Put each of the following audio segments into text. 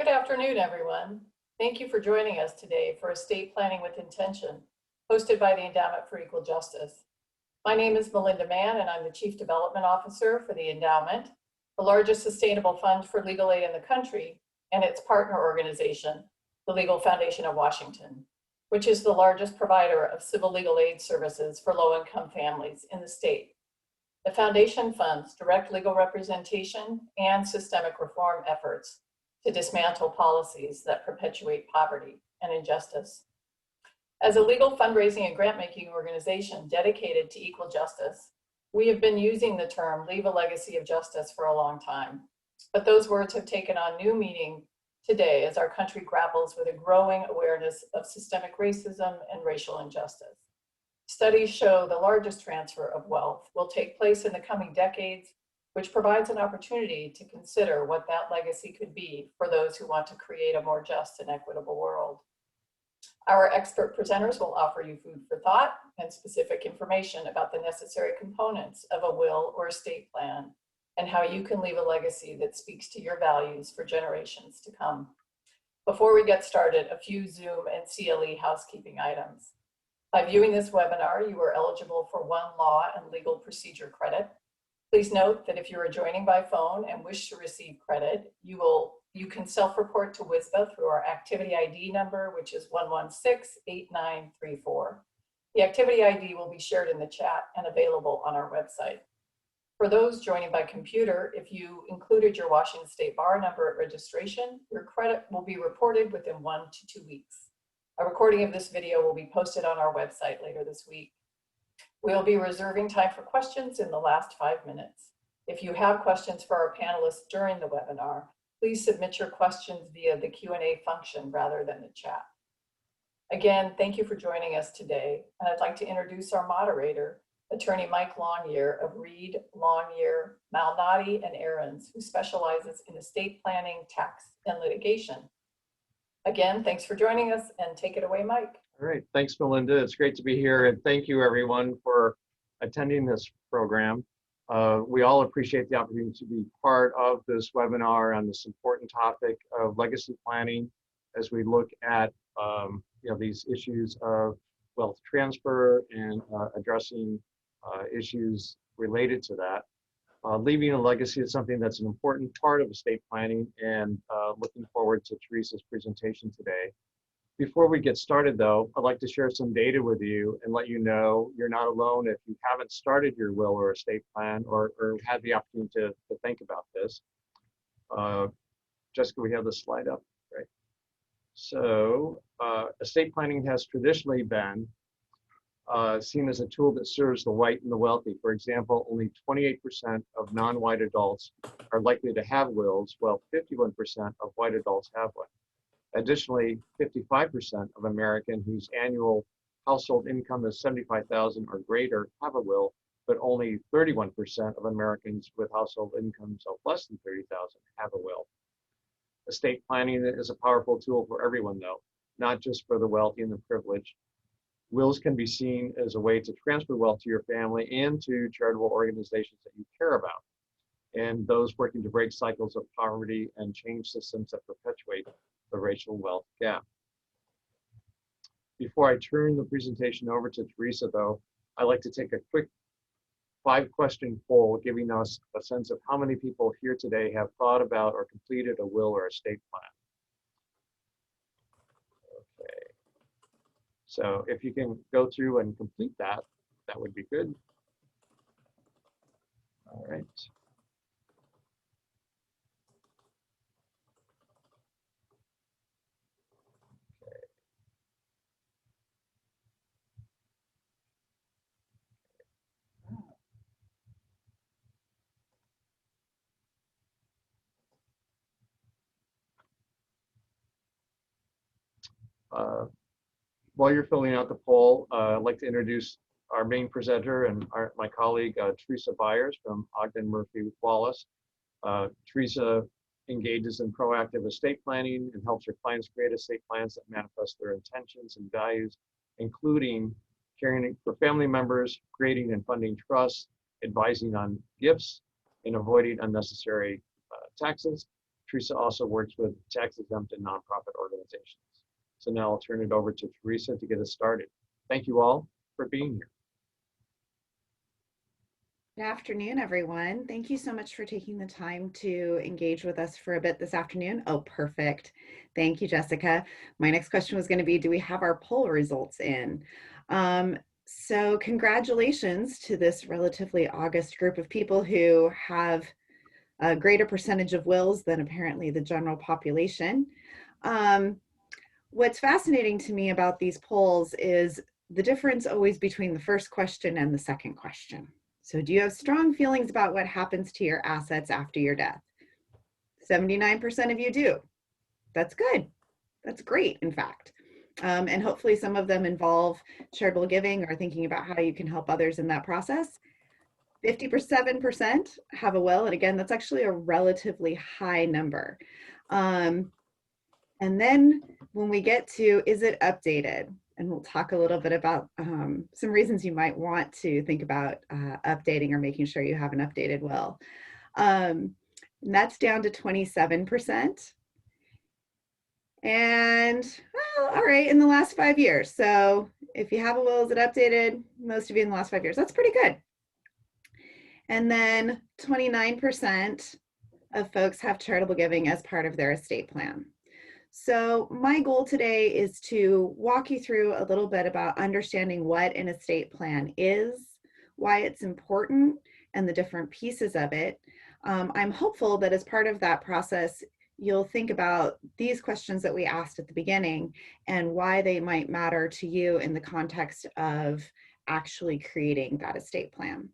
afternoon, everyone. Thank you for joining us today for Estate Planning with Intention, hosted by the Endowment for Equal Justice. My name is Melinda Mann, and I'm the Chief Development Officer for the Endowment, the largest sustainable fund for legal aid in the country, and its partner organization, the Legal Foundation of Washington, which is the largest provider of civil legal aid services for low-income families in the state. The foundation funds direct legal representation and systemic reform efforts to dismantle policies that perpetuate poverty and injustice. As a legal fundraising and grant-making organization dedicated to equal justice, we have been using the term "leave a legacy of justice" for a long time. But those words have taken on new meaning today as our country grapples with a growing awareness of systemic racism and racial injustice. Studies show the largest transfer of wealth will take place in the coming decades, which provides an opportunity to consider what that legacy could be for those who want to create a more just and equitable world. Our expert presenters will offer you food for thought and specific information about the necessary components of a will or estate plan and how you can leave a legacy that speaks to your values for generations to come. Before we get started, a few Zoom and CLE housekeeping items. By viewing this webinar, you are eligible for 1 law and legal procedure credit. Please note that if you are joining by phone and wish to receive credit, you can self-report to WISBA through our activity ID number, which is 116-8934. The activity ID will be shared in the chat and available on our website. For those joining by computer, if you included your Washington State Bar number at registration, your credit will be reported within 1 to 2 weeks. A recording of this video will be posted on our website later this week. We'll be reserving time for questions in the last 5 minutes. If you have questions for our panelists during the webinar, please submit your questions via the Q&A function rather than the chat. Again, thank you for joining us today, and I'd like to introduce our moderator, Attorney Mike Longyear of Reed, Longyear, Malnati, and Ahrens, who specializes in estate planning, tax, and litigation. Again, thanks for joining us, and take it away, Mike. All right, thanks, Melinda. It's great to be here, and thank you, everyone, for attending this program. We all appreciate the opportunity to be part of this webinar on this important topic of legacy planning as we look at these issues of wealth transfer and addressing issues related to that. Leaving a legacy is something that's an important part of estate planning, and looking forward to Teresa's presentation today. Before we get started, though, I'd like to share some data with you and let you know you're not alone if you haven't started your will or estate plan or had the opportunity to think about this. Jessica, we have the slide up, right? So estate planning has traditionally been seen as a tool that serves the white and the wealthy. For example, only 28% of non-white adults are likely to have wills, while 51% of white adults have one. Additionally, 55% of Americans whose annual household income is $75,000 or greater have a will, but only 31% of Americans with household incomes of less than $30,000 have a will. Estate planning is a powerful tool for everyone, though, not just for the wealthy and the privileged. Wills can be seen as a way to transfer wealth to your family and to charitable organizations that you care about, and those working to break cycles of poverty and change systems that perpetuate the racial wealth gap. Before I turn the presentation over to Teresa, though, I'd like to take a quick 5-question poll, giving us a sense of how many people here today have thought about or completed a will or estate plan. Okay. So if you can go through and complete that, that would be good. All right. While you're filling out the poll, I'd like to introduce our main presenter and my colleague, Teresa Byers from Ogden Murphy Wallace. Teresa engages in proactive estate planning and helps her clients create estate plans that manifest their intentions and values, including caring for family members, creating and funding trusts, advising on gifts, and avoiding unnecessary taxes, Teresa also works with tax-exempt and nonprofit organizations. So now I'll turn it over to Teresa to get us started. Thank you all for being here. Good afternoon, everyone. Thank you so much for taking the time to engage with us for a bit this afternoon. Oh, perfect. Thank you, Jessica. My next question was going to be, do we have our poll results in? So congratulations to this relatively august group of people who have a greater percentage of wills than apparently the general population. What's fascinating to me about these polls is the difference always between the first question and the second question. So do you have strong feelings about what happens to your assets after your death? 79% of you do. That's good. That's great, in fact. And hopefully some of them involve charitable giving or thinking about how you can help others in that process. 57% have a will, and again, that's actually a relatively high number. And then when we get to, is it updated? And we'll talk a little bit about some reasons you might want to think about updating or making sure you have an updated will. And that's down to 27%. And, well, all right, in the last 5 years. So if you have a will, is it updated? Most of you in the last 5 years. That's pretty good. And then 29% of folks have charitable giving as part of their estate plan. So my goal today is to walk you through a little bit about understanding what an estate plan is, why it's important, and the different pieces of it. I'm hopeful that as part of that process, you'll think about these questions that we asked at the beginning and why they might matter to you in the context of actually creating that estate plan.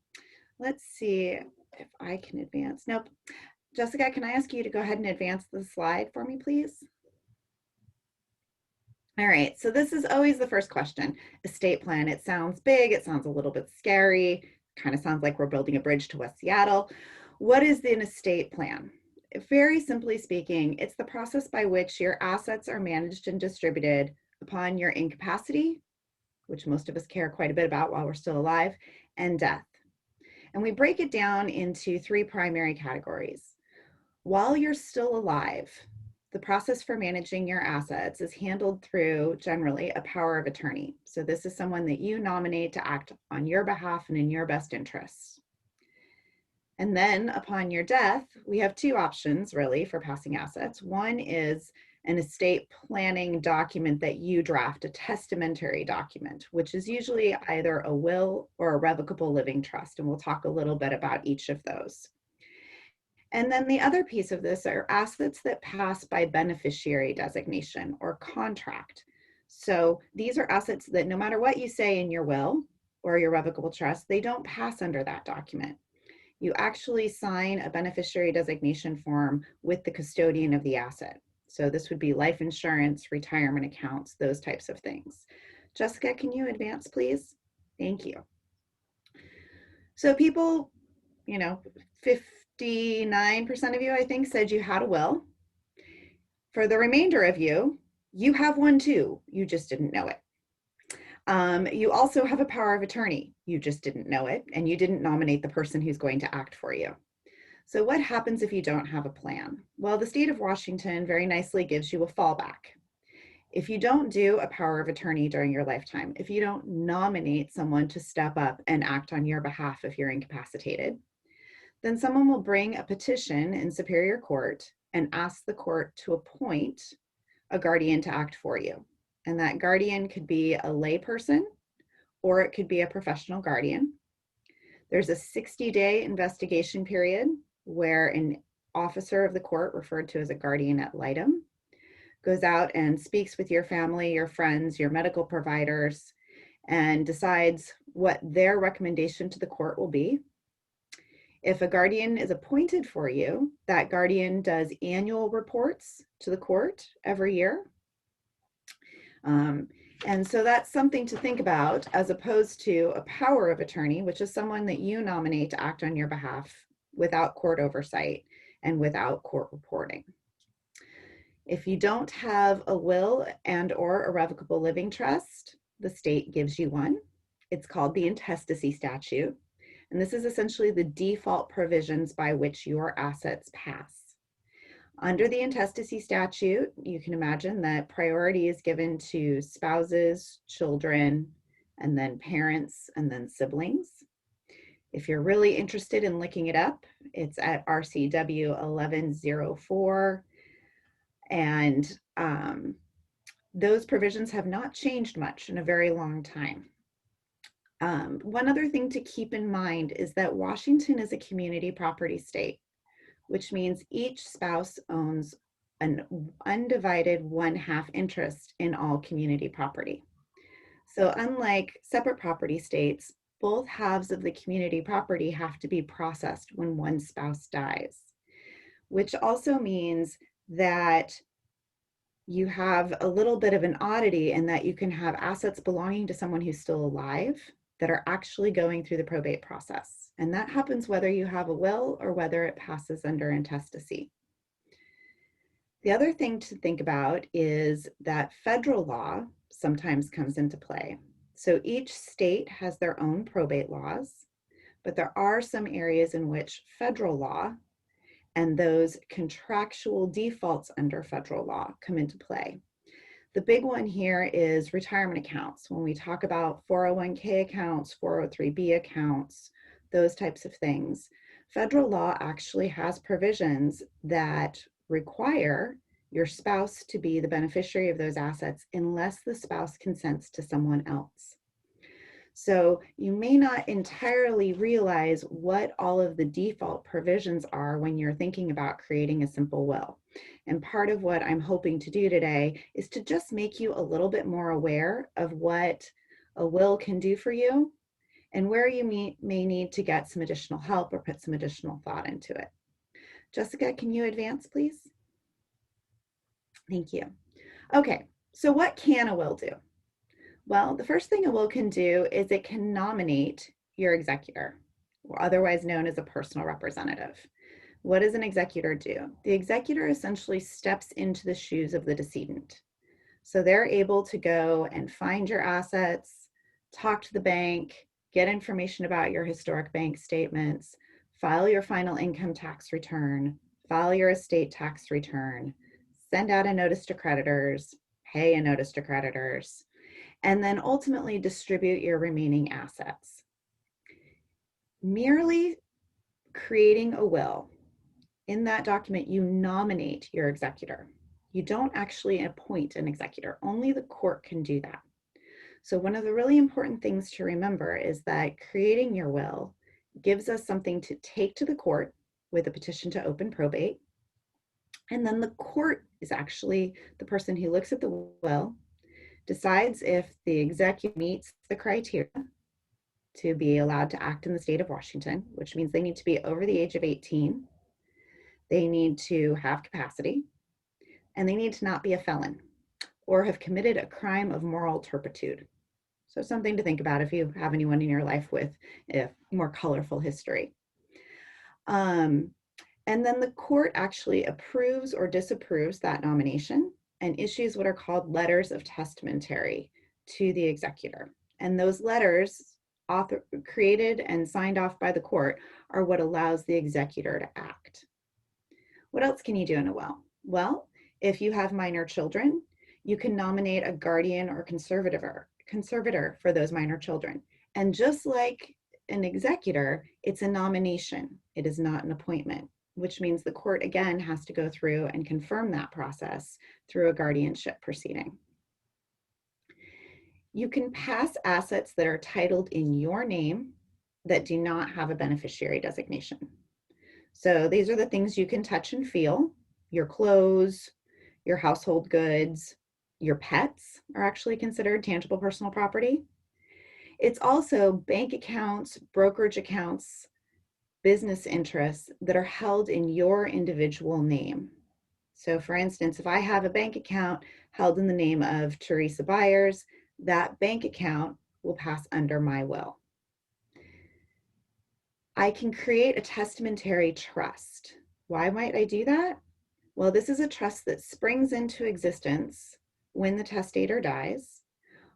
Let's see if I can advance. Nope. Jessica, can I ask you to go ahead and advance the slide for me, please? All right, so this is always the first question. Estate plan, it sounds big, it sounds a little bit scary, kind of sounds like we're building a bridge to West Seattle. What is an estate plan? Very simply speaking, it's the process by which your assets are managed and distributed upon your incapacity, which most of us care quite a bit about while we're still alive, and death. And we break it down into 3 primary categories. While you're still alive, the process for managing your assets is handled through generally a power of attorney. So this is someone that you nominate to act on your behalf and in your best interests. And then upon your death, we have 2 options really for passing assets. One is an estate planning document that you draft, a testamentary document, which is usually either a will or a revocable living trust. And we'll talk a little bit about each of those. And then the other piece of this are assets that pass by beneficiary designation or contract. So these are assets that no matter what you say in your will or your revocable trust, they don't pass under that document. You actually sign a beneficiary designation form with the custodian of the asset. So this would be life insurance, retirement accounts, those types of things. Jessica, can you advance, please? Thank you. So people, 59% of you, I think, said you had a will. For the remainder of you, you have one too. You just didn't know it. You also have a power of attorney. You just didn't know it, and you didn't nominate the person who's going to act for you. So what happens if you don't have a plan? Well, the state of Washington very nicely gives you a fallback. If you don't do a power of attorney during your lifetime, if you don't nominate someone to step up and act on your behalf if you're incapacitated, then someone will bring a petition in Superior Court and ask the court to appoint a guardian to act for you. And that guardian could be a lay person or it could be a professional guardian. There's a 60-day investigation period where an officer of the court, referred to as a guardian ad litem, goes out and speaks with your family, your friends, your medical providers, and decides what their recommendation to the court will be. If a guardian is appointed for you, that guardian does annual reports to the court every year. And so that's something to think about, as opposed to a power of attorney, which is someone that you nominate to act on your behalf without court oversight and without court reporting. If you don't have a will and or irrevocable living trust, the state gives you one. It's called the intestacy statute. And this is essentially the default provisions by which your assets pass. Under the intestacy statute, you can imagine that priority is given to spouses, children, and then parents, and then siblings. If you're really interested in looking it up, it's at RCW 1104. And those provisions have not changed much in a very long time. One other thing to keep in mind is that Washington is a community property state, which means each spouse owns an undivided 1/2 interest in all community property. So unlike separate property states, both halves of the community property have to be processed when one spouse dies, which also means that you have a little bit of an oddity in that you can have assets belonging to someone who's still alive that are actually going through the probate process. And that happens whether you have a will or whether it passes under intestacy. The other thing to think about is that federal law sometimes comes into play. So each state has their own probate laws, but there are some areas in which federal law and those contractual defaults under federal law come into play. The big one here is retirement accounts. When we talk about 401k accounts, 403b accounts, those types of things, federal law actually has provisions that require your spouse to be the beneficiary of those assets unless the spouse consents to someone else. So you may not entirely realize what all of the default provisions are when you're thinking about creating a simple will. And part of what I'm hoping to do today is to just make you a little bit more aware of what a will can do for you and where you may need to get some additional help or put some additional thought into it. Jessica, can you advance, please? Thank you. Okay, so what can a will do? Well, the first thing a will can do is it can nominate your executor, or otherwise known as a personal representative. What does an executor do? The executor essentially steps into the shoes of the decedent. So they're able to go and find your assets, talk to the bank, get information about your historic bank statements, file your final income tax return, file your estate tax return, send out a notice to creditors, pay a notice to creditors, and then ultimately distribute your remaining assets. Merely creating a will, in that document, you nominate your executor. You don't actually appoint an executor. Only the court can do that. So one of the really important things to remember is that creating your will gives us something to take to the court with a petition to open probate. And then the court is actually the person who looks at the will, decides if the executor meets the criteria to be allowed to act in the state of Washington, which means they need to be over the age of 18. They need to have capacity, and they need to not be a felon or have committed a crime of moral turpitude. So something to think about if you have anyone in your life with a more colorful history. And then the court actually approves or disapproves that nomination and issues what are called letters of testamentary to the executor. And those letters, created and signed off by the court, are what allows the executor to act. What else can you do in a will? Well, if you have minor children, you can nominate a guardian or conservator for those minor children. And just like an executor, it's a nomination. It is not an appointment, which means the court again has to go through and confirm that process through a guardianship proceeding. You can pass assets that are titled in your name that do not have a beneficiary designation. So these are the things you can touch and feel: your clothes, your household goods, your pets are actually considered tangible personal property. It's also bank accounts, brokerage accounts, business interests that are held in your individual name. So for instance, if I have a bank account held in the name of Teresa Byers, that bank account will pass under my will. I can create a testamentary trust. Why might I do that? Well, this is a trust that springs into existence when the testator dies.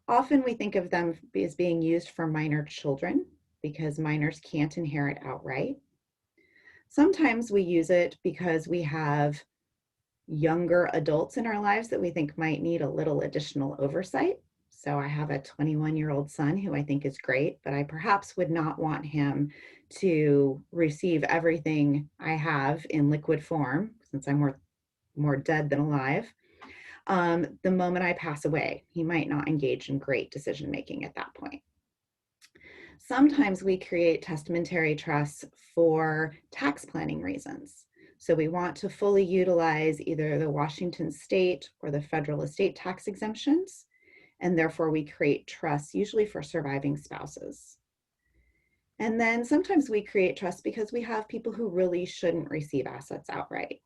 Often we think of them as being used for minor children because minors can't inherit outright. Sometimes we use it because we have younger adults in our lives that we think might need a little additional oversight. So I have a 21-year-old son who I think is great, but I perhaps would not want him to receive everything I have in liquid form, since I'm more dead than alive. The moment I pass away, he might not engage in great decision making at that point. Sometimes we create testamentary trusts for tax planning reasons. So we want to fully utilize either the Washington state or the federal estate tax exemptions, and therefore we create trusts usually for surviving spouses. And then sometimes we create trusts because we have people who really shouldn't receive assets outright.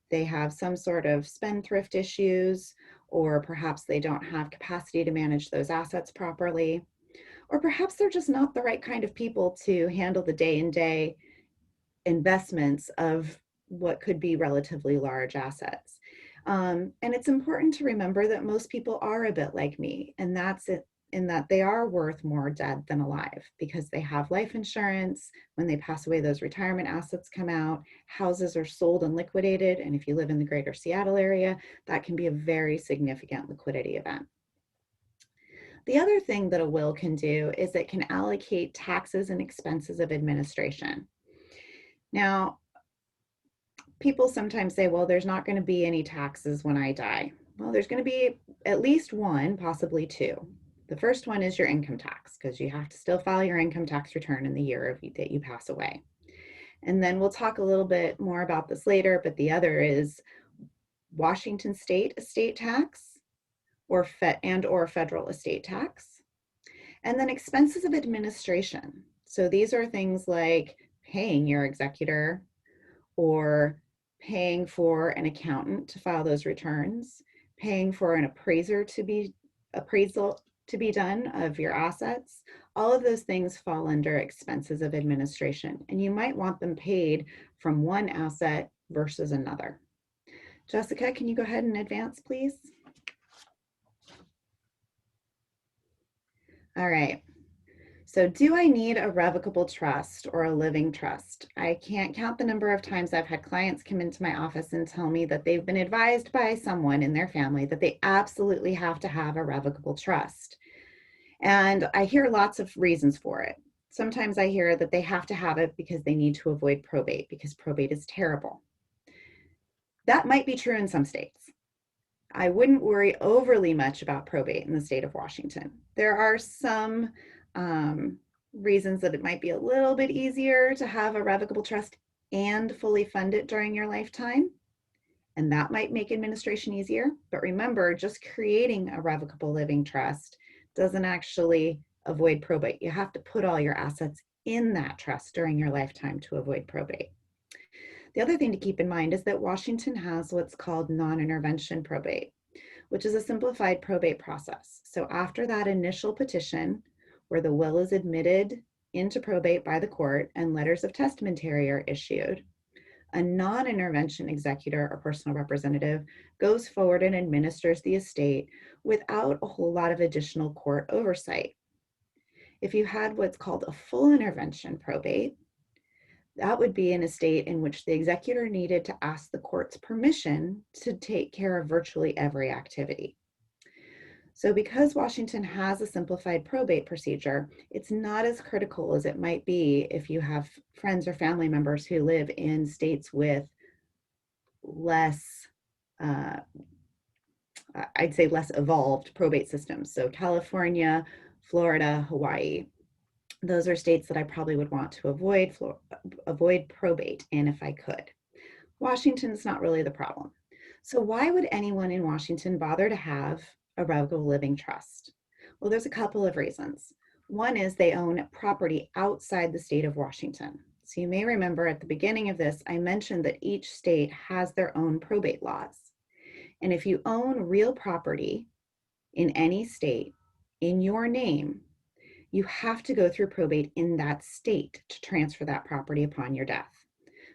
They have some sort of spendthrift issues, or perhaps they don't have capacity to manage those assets properly, or perhaps they're just not the right kind of people to handle the day-to-day investments of what could be relatively large assets. And it's important to remember that most people are a bit like me, and that's it, in that they are worth more dead than alive because they have life insurance. When they pass away, those retirement assets come out, houses are sold and liquidated, and if you live in the greater Seattle area, that can be a very significant liquidity event. The other thing that a will can do is it can allocate taxes and expenses of administration. Now, people sometimes say, well, there's not going to be any taxes when I die. Well, there's going to be at least one, possibly two. The first one is your income tax, because you have to still file your income tax return in the year that you pass away. And then we'll talk a little bit more about this later, but the other is Washington state estate tax or federal estate tax. And then expenses of administration. So these are things like paying your executor or paying for an accountant to file those returns, paying for an appraisal to be done of your assets. All of those things fall under expenses of administration, and you might want them paid from one asset versus another. Jessica, can you go ahead and advance, please? All right. So do I need a revocable trust or a living trust? I can't count the number of times I've had clients come into my office and tell me that they've been advised by someone in their family that they absolutely have to have a revocable trust. And I hear lots of reasons for it. Sometimes I hear that they have to have it because they need to avoid probate, because probate is terrible. That might be true in some states. I wouldn't worry overly much about probate in the state of Washington. There are some reasons that it might be a little bit easier to have a revocable trust and fully fund it during your lifetime. And that might make administration easier. But remember, just creating a revocable living trust doesn't actually avoid probate. You have to put all your assets in that trust during your lifetime to avoid probate. The other thing to keep in mind is that Washington has what's called non-intervention probate, which is a simplified probate process. So after that initial petition, where the will is admitted into probate by the court and letters of testamentary are issued, a non-intervention executor or personal representative goes forward and administers the estate without a whole lot of additional court oversight. If you had what's called a full intervention probate, that would be an estate in which the executor needed to ask the court's permission to take care of virtually every activity. So because Washington has a simplified probate procedure, it's not as critical as it might be if you have friends or family members who live in states with less, I'd say less evolved probate systems. So California, Florida, Hawaii. Those are states that I probably would want to avoid probate in if I could. Washington's not really the problem. So why would anyone in Washington bother to have a revocable living trust? Well, there's a couple of reasons. One is they own property outside the state of Washington. So you may remember at the beginning of this, I mentioned that each state has their own probate laws. And if you own real property in any state in your name, you have to go through probate in that state to transfer that property upon your death.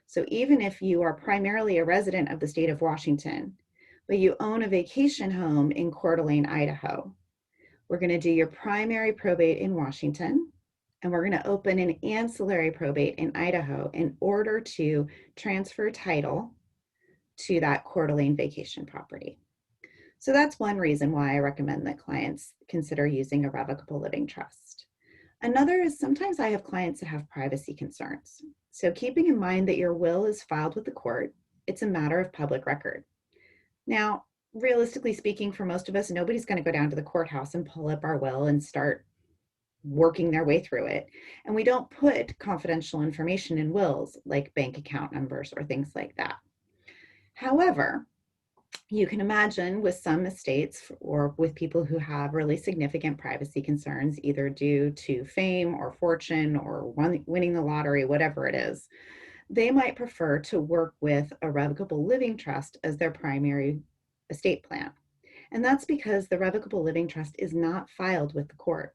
So even if you are primarily a resident of the state of Washington, but you own a vacation home in Coeur d'Alene, Idaho, we're going to do your primary probate in Washington, and we're going to open an ancillary probate in Idaho in order to transfer title to that Coeur d'Alene vacation property. So that's one reason why I recommend that clients consider using a revocable living trust. Another is sometimes I have clients that have privacy concerns. So keeping in mind that your will is filed with the court, it's a matter of public record. Now, realistically speaking, for most of us, nobody's going to go down to the courthouse and pull up our will and start working their way through it. And we don't put confidential information in wills like bank account numbers or things like that. However, you can imagine with some estates or with people who have really significant privacy concerns, either due to fame or fortune or winning the lottery, whatever it is, they might prefer to work with a revocable living trust as their primary estate plan. And that's because the revocable living trust is not filed with the court.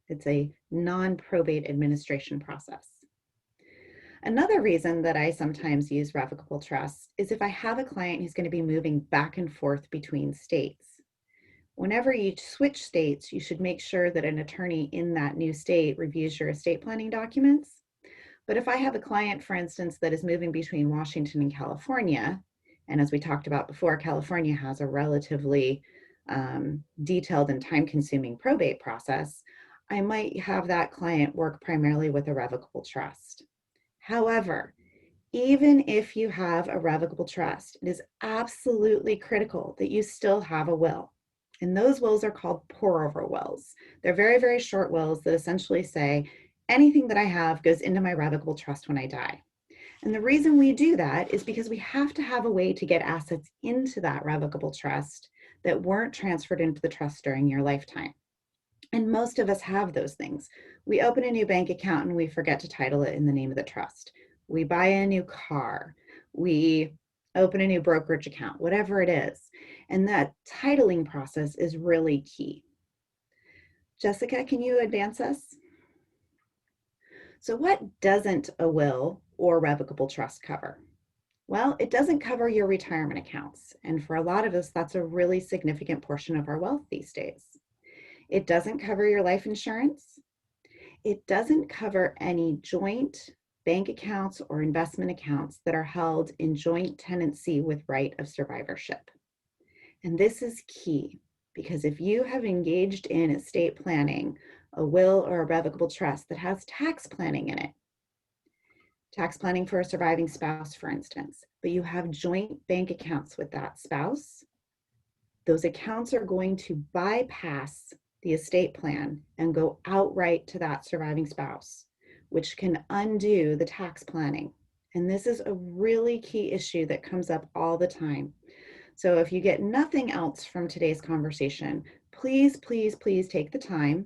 It's a non-probate administration process. Another reason that I sometimes use revocable trusts is if I have a client who's going to be moving back and forth between states. Whenever you switch states, you should make sure that an attorney in that new state reviews your estate planning documents. But if I have a client, for instance, that is moving between Washington and California, and as we talked about before, California has a relatively detailed and time-consuming probate process, I might have that client work primarily with a revocable trust. However, even if you have a revocable trust, it is absolutely critical that you still have a will. And those wills are called pour-over wills. They're very, very short wills that essentially say, anything that I have goes into my revocable trust when I die. And the reason we do that is because we have to have a way to get assets into that revocable trust that weren't transferred into the trust during your lifetime. And most of us have those things. We open a new bank account and we forget to title it in the name of the trust. We buy a new car. We open a new brokerage account, whatever it is. And that titling process is really key. Jessica, can you advance us? So what doesn't a will or revocable trust cover? Well, it doesn't cover your retirement accounts. And for a lot of us, that's a really significant portion of our wealth these days. It doesn't cover your life insurance. It doesn't cover any joint bank accounts or investment accounts that are held in joint tenancy with right of survivorship. And this is key because if you have engaged in estate planning, a will or a revocable trust that has tax planning in it, tax planning for a surviving spouse, for instance, but you have joint bank accounts with that spouse, those accounts are going to bypass the estate plan and go outright to that surviving spouse, which can undo the tax planning. And this is a really key issue that comes up all the time. So if you get nothing else from today's conversation, please, please, please take the time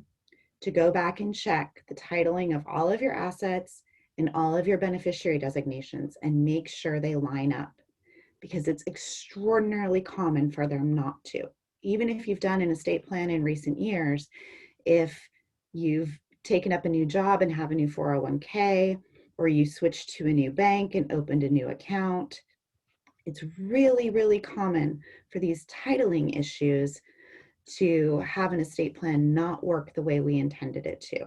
to go back and check the titling of all of your assets and all of your beneficiary designations and make sure they line up, because it's extraordinarily common for them not to. Even if you've done an estate plan in recent years, if you've taken up a new job and have a new 401k, or you switched to a new bank and opened a new account, it's really, really common for these titling issues to have an estate plan not work the way we intended it to.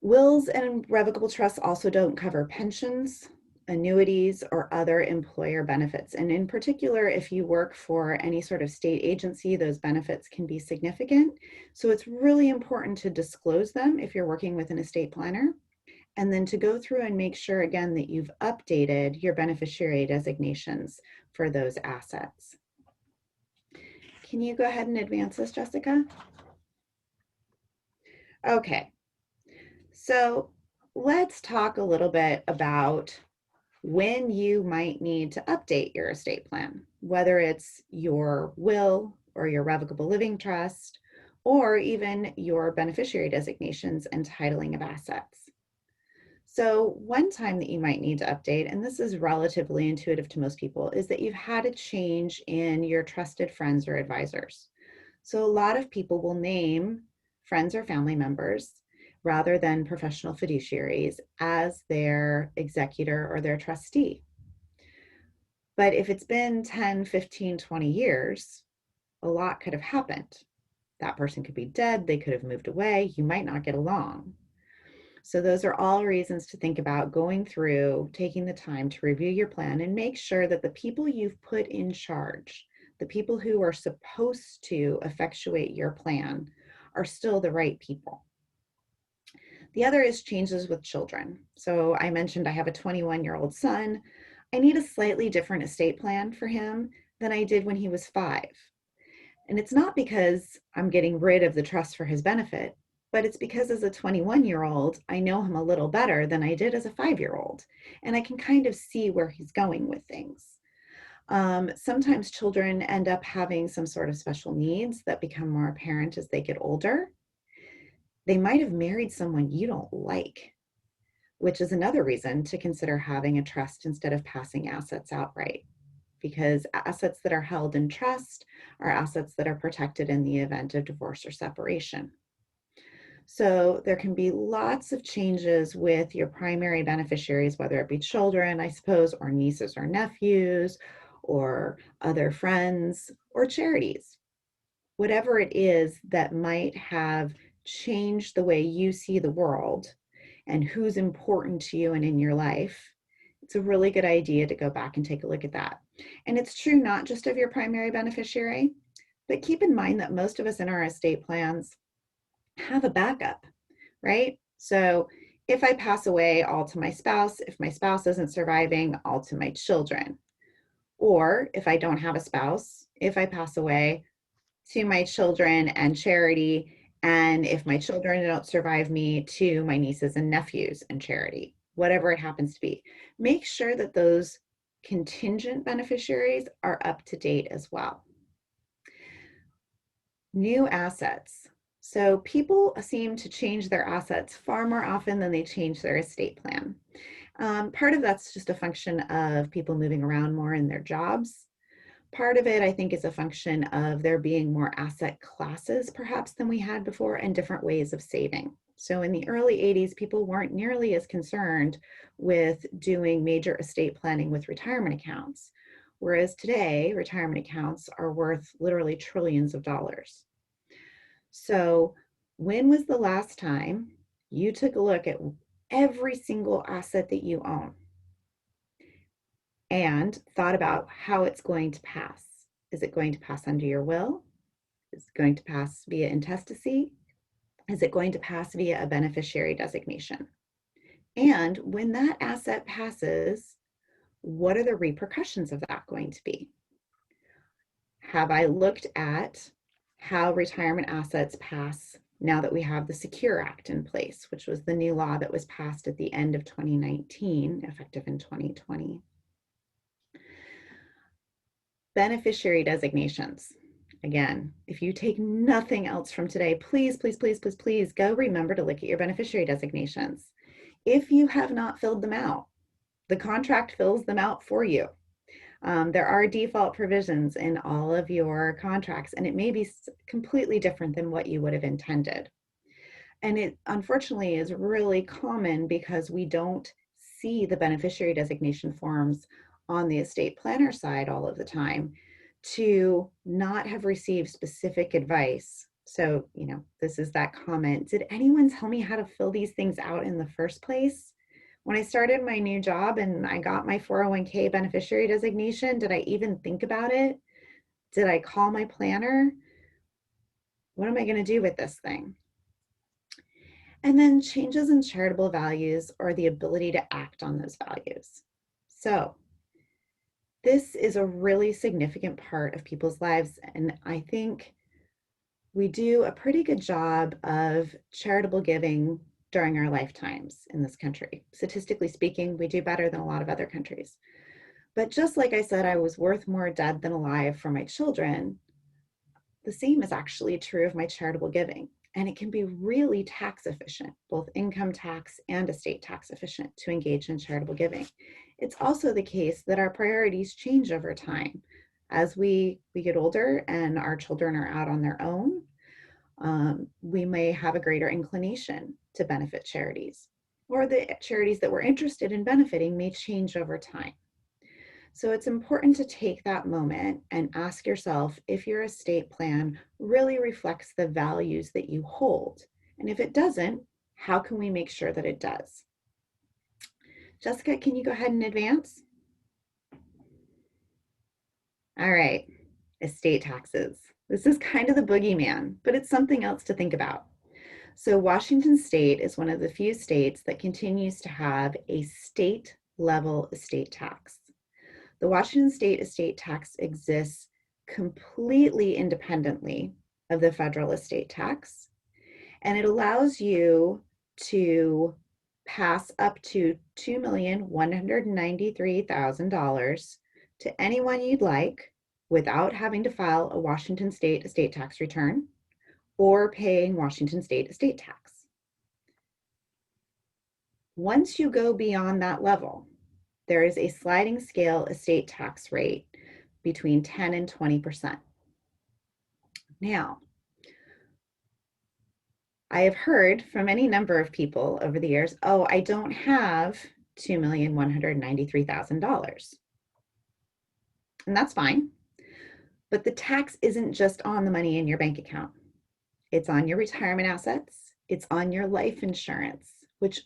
Wills and revocable trusts also don't cover pensions, annuities, or other employer benefits. And in particular, if you work for any sort of state agency, those benefits can be significant. So it's really important to disclose them if you're working with an estate planner, and then to go through and make sure again that you've updated your beneficiary designations for those assets. Can you go ahead and advance this, Jessica? Okay, so let's talk a little bit about when you might need to update your estate plan, whether it's your will or your revocable living trust, or even your beneficiary designations and titling of assets. So one time that you might need to update, and this is relatively intuitive to most people, is that you've had a change in your trusted friends or advisors. So a lot of people will name friends or family members rather than professional fiduciaries as their executor or their trustee. But if it's been 10, 15, 20 years, a lot could have happened. That person could be dead, they could have moved away, you might not get along. So those are all reasons to think about going through, taking the time to review your plan and make sure that the people you've put in charge, the people who are supposed to effectuate your plan, are still the right people. The other is changes with children. So I mentioned I have a 21-year-old son. I need a slightly different estate plan for him than I did when he was 5. And it's not because I'm getting rid of the trust for his benefit, but it's because as a 21-year-old, I know him a little better than I did as a 5-year-old. And I can kind of see where he's going with things. Sometimes children end up having some sort of special needs that become more apparent as they get older. They might have married someone you don't like, which is another reason to consider having a trust instead of passing assets outright, because assets that are held in trust are assets that are protected in the event of divorce or separation. So there can be lots of changes with your primary beneficiaries, whether it be children, I suppose, or nieces or nephews, or other friends, or charities. Whatever it is that might have changed the way you see the world and who's important to you and in your life, it's a really good idea to go back and take a look at that. And it's true not just of your primary beneficiary, but keep in mind that most of us in our estate plans have a backup, right? So if I pass away, all to my spouse. If my spouse isn't surviving, all to my children. Or if I don't have a spouse, if I pass away, to my children and charity. And if my children don't survive me, to my nieces and nephews and charity, whatever it happens to be. Make sure that those contingent beneficiaries are up to date as well. New assets. So people seem to change their assets far more often than they change their estate plan. Part of that's just a function of people moving around more in their jobs. Part of it, I think, is a function of there being more asset classes perhaps than we had before and different ways of saving. So in the early 80s, people weren't nearly as concerned with doing major estate planning with retirement accounts, whereas today, retirement accounts are worth literally trillions of dollars. So when was the last time you took a look at every single asset that you own and thought about how it's going to pass? Is it going to pass under your will? Is it going to pass via intestacy? Is it going to pass via a beneficiary designation? And when that asset passes, what are the repercussions of that going to be? Have I looked at how retirement assets pass now that we have the Secure Act in place, which was the new law that was passed at the end of 2019, effective in 2020? Beneficiary designations. Again, if you take nothing else from today, please, please, please, please, please go remember to look at your beneficiary designations. If you have not filled them out, the contract fills them out for you. There are default provisions in all of your contracts, and it may be completely different than what you would have intended. And it unfortunately is really common because we don't see the beneficiary designation forms on the estate planner side all of the time, to not have received specific advice. So, this is that comment. Did anyone tell me how to fill these things out in the first place? When I started my new job and I got my 401k beneficiary designation, did I even think about it? Did I call my planner? What am I going to do with this thing? And then changes in charitable values or the ability to act on those values. So this is a really significant part of people's lives, and I think we do a pretty good job of charitable giving during our lifetimes in this country. Statistically speaking, we do better than a lot of other countries. But just like I said, I was worth more dead than alive for my children, the same is actually true of my charitable giving. And it can be really tax efficient, both income tax and estate tax efficient, to engage in charitable giving. It's also the case that our priorities change over time. As we get older and our children are out on their own, we may have a greater inclination to benefit charities, or the charities that we're interested in benefiting may change over time. So it's important to take that moment and ask yourself if your estate plan really reflects the values that you hold. And if it doesn't, How can we make sure that it does? Jessica, can you go ahead and advance? All right, estate taxes. This is kind of the boogeyman, but it's something else to think about. So Washington State is one of the few states that continues to have a state level estate tax. The Washington State estate tax exists completely independently of the federal estate tax, and it allows you to pass up to $2,193,000 to anyone you'd like without having to file a Washington State estate tax return or paying Washington State estate tax. Once you go beyond that level, there is a sliding scale estate tax rate between 10 and 20%. Now, I have heard from any number of people over the years, oh, I don't have $2,193,000. And that's fine. But the tax isn't just on the money in your bank account. It's on your retirement assets. It's on your life insurance, which,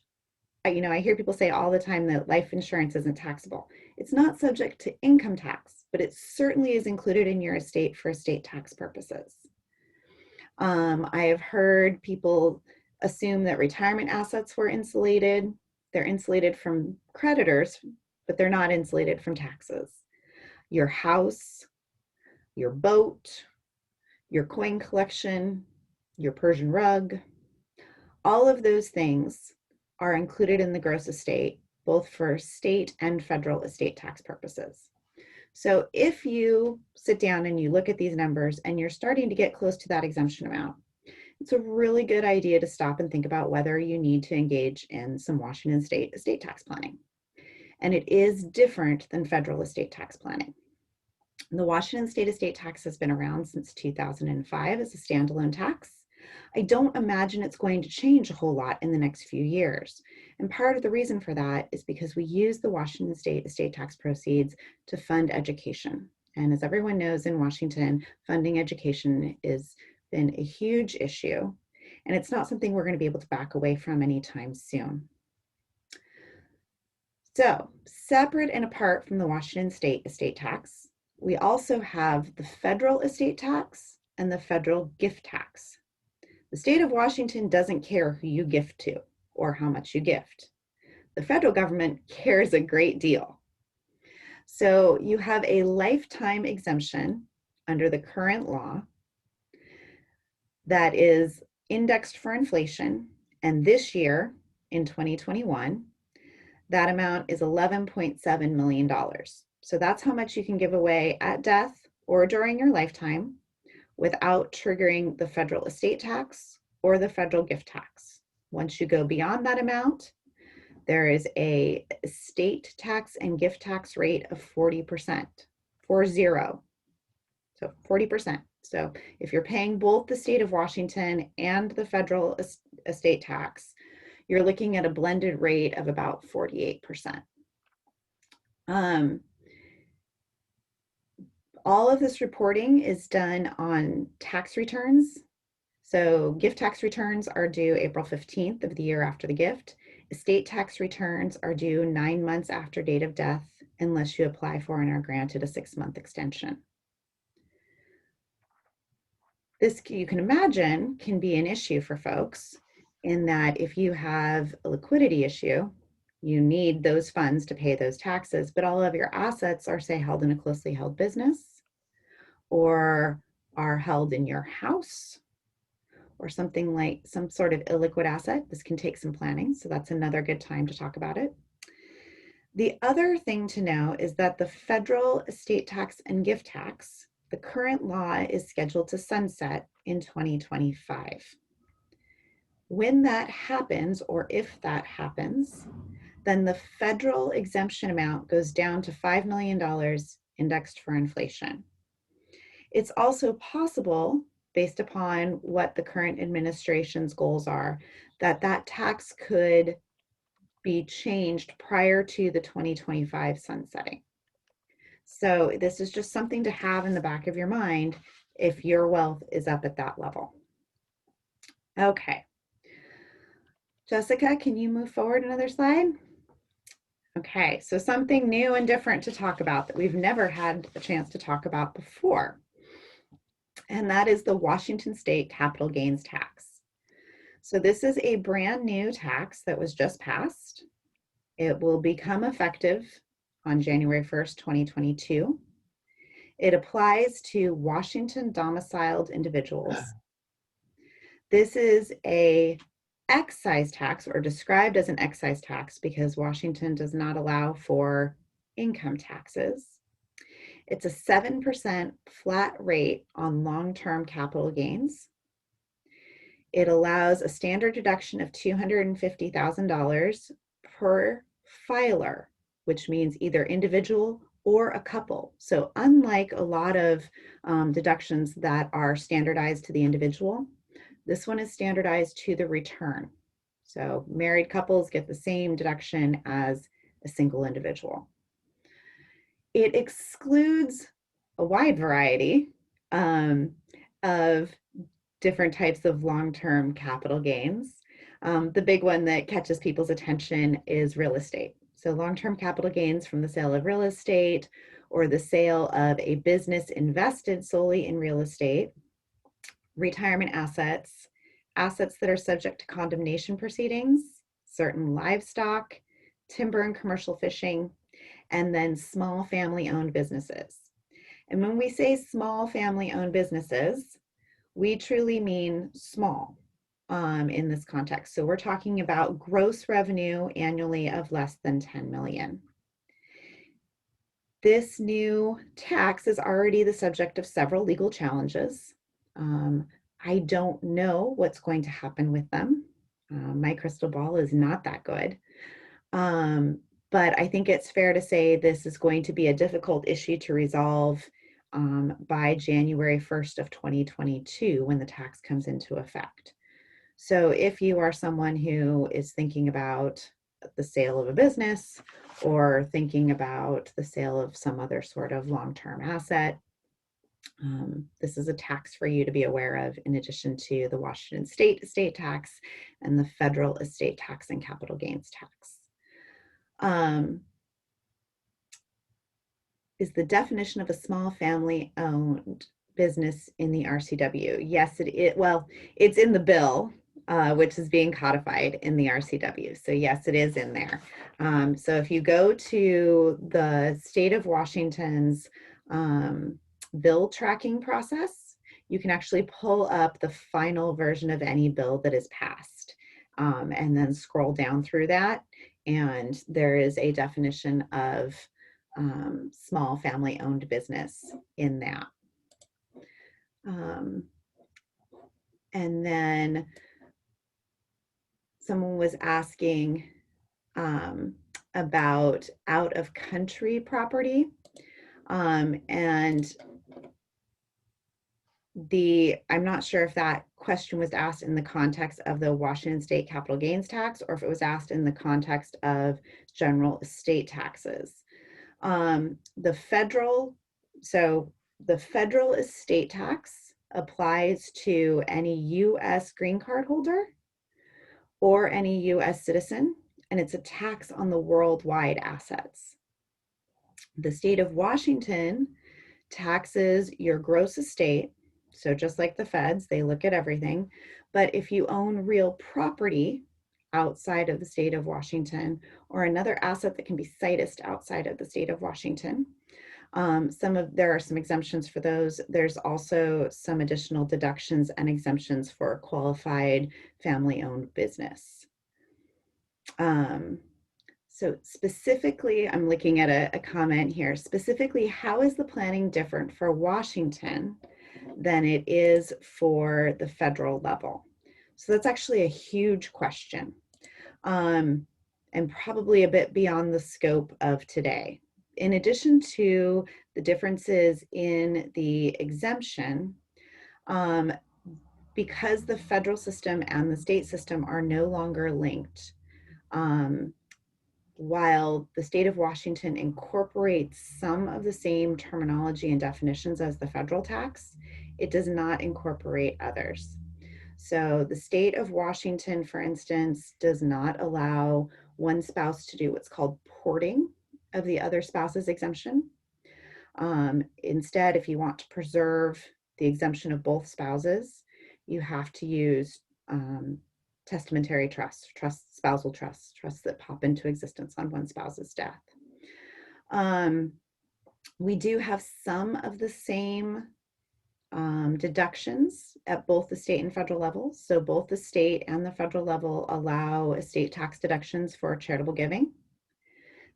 I hear people say all the time that life insurance isn't taxable. It's not subject to income tax, but it certainly is included in your estate for estate tax purposes. I have heard people assume that retirement assets were insulated. They're insulated from creditors, but they're not insulated from taxes. Your house, your boat, your coin collection, your Persian rug, all of those things are included in the gross estate, both for state and federal estate tax purposes. So if you sit down and you look at these numbers and you're starting to get close to that exemption amount, it's a really good idea to stop and think about whether you need to engage in some Washington State estate tax planning. And it is different than federal estate tax planning. The Washington State estate tax has been around since 2005 as a standalone tax. I don't imagine it's going to change a whole lot in the next few years. And part of the reason for that is because we use the Washington State estate tax proceeds to fund education. And as everyone knows in Washington, funding education has been a huge issue. And it's not something we're going to be able to back away from anytime soon. So, separate and apart from the Washington State estate tax, we also have the federal estate tax and the federal gift tax. The state of Washington doesn't care who you gift to or how much you gift. The federal government cares a great deal. So you have a lifetime exemption under the current law that is indexed for inflation. And this year, in 2021, that amount is $11.7 million. So that's how much you can give away at death or during your lifetime without triggering the federal estate tax or the federal gift tax. Once you go beyond that amount, there is a state tax and gift tax rate of 40%, 40. So 40%. So if you're paying both the state of Washington and the federal estate tax, you're looking at a blended rate of about 48%. All of this reporting is done on tax returns. So gift tax returns are due April 15th of the year after the gift. Estate tax returns are due 9 months after date of death, unless you apply for and are granted a 6-month extension. This, you can imagine, can be an issue for folks in that if you have a liquidity issue, you need those funds to pay those taxes, but all of your assets are, say, held in a closely held business or are held in your house or something like some sort of illiquid asset. This can take some planning, so that's another good time to talk about it. The other thing to know is that the federal estate tax and gift tax, the current law is scheduled to sunset in 2025. When that happens, or if that happens, then the federal exemption amount goes down to $5 million indexed for inflation. It's also possible, based upon what the current administration's goals are, that that tax could be changed prior to the 2025 sunsetting. So this is just something to have in the back of your mind if your wealth is up at that level. Okay. Jessica, can you move forward another slide? Okay, so something new and different to talk about that we've never had a chance to talk about before, and that is the Washington State Capital Gains Tax. So this is a brand new tax that was just passed. It will become effective on January 1st, 2022. It applies to Washington domiciled individuals. This is a excise tax, or described as an excise tax, because Washington does not allow for income taxes. It's a 7% flat rate on long-term capital gains. It allows a standard deduction of $250,000 per filer, which means either individual or a couple. So unlike a lot of deductions that are standardized to the individual, this one is standardized to the return. So married couples get the same deduction as a single individual. It excludes a wide variety of different types of long-term capital gains. The big one that catches people's attention is real estate. So long-term capital gains from the sale of real estate or the sale of a business invested solely in real estate, retirement assets, assets that are subject to condemnation proceedings, certain livestock, timber and commercial fishing, and then small family-owned businesses. And when we say small family-owned businesses, we truly mean small in this context. So we're talking about gross revenue annually of less than 10 million. This new tax is already the subject of several legal challenges. I don't know what's going to happen with them. My crystal ball is not that good. But I think it's fair to say this is going to be a difficult issue to resolve by January 1st of 2022 when the tax comes into effect. So if you are someone who is thinking about the sale of a business or thinking about the sale of some other sort of long-term asset, this is a tax for you to be aware of, in addition to the Washington State estate tax and the federal estate tax and capital gains tax. Is the definition of a small family-owned business in the RCW? Yes, it's in the bill, which is being codified in the RCW. So yes, it is in there. So if you go to the state of Washington's bill tracking process, you can actually pull up the final version of any bill that is passed and then scroll down through that. And there is a definition of small family-owned business in that. And then someone was asking about out-of-country property. And I'm not sure if that question was asked in the context of the Washington State capital gains tax or if it was asked in the context of general estate taxes. The federal estate tax applies to any U.S. green card holder or any U.S. citizen, and it's a tax on the worldwide assets. The state of Washington taxes your gross estate. So just like the feds, they look at everything. But if you own real property outside of the state of Washington or another asset that can be sitused outside of the state of Washington, there are some exemptions for those. There's also some additional deductions and exemptions for qualified family-owned business. So specifically, I'm looking at a comment here. Specifically, how is the planning different for Washington than it is for the federal level? So that's actually a huge question, and probably a bit beyond the scope of today. In addition to the differences in the exemption, because the federal system and the state system are no longer linked, while the state of Washington incorporates some of the same terminology and definitions as the federal tax, it does not incorporate others. So the state of Washington, for instance, does not allow one spouse to do what's called porting of the other spouse's exemption. Instead, if you want to preserve the exemption of both spouses, you have to use testamentary trusts, spousal trusts that pop into existence on one spouse's death. We do have some of the same deductions at both the state and federal levels. So both the state and the federal level allow estate tax deductions for charitable giving.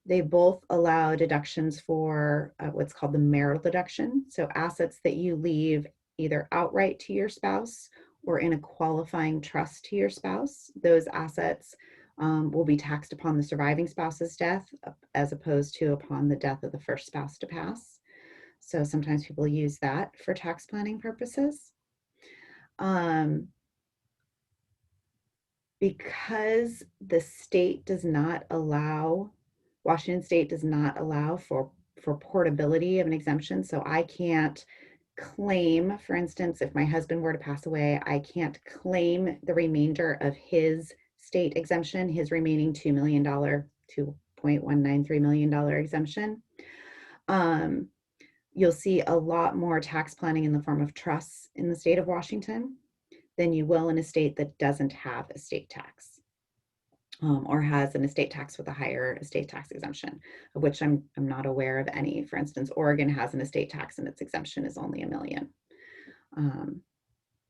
They both allow deductions for what's called the marital deduction. So assets that you leave either outright to your spouse or in a qualifying trust to your spouse, those assets will be taxed upon the surviving spouse's death as opposed to upon the death of the first spouse to pass. So sometimes people use that for tax planning purposes. Because the state does not allow, Washington state does not allow for portability of an exemption. So I can't claim, for instance, if my husband were to pass away, I can't claim the remainder of his state exemption, his remaining $2 million, $2.193 million exemption. You'll see a lot more tax planning in the form of trusts in the state of Washington than you will in a state that doesn't have estate tax or has an estate tax with a higher estate tax exemption, of which I'm not aware of any. For instance, Oregon has an estate tax and its exemption is only $1 million.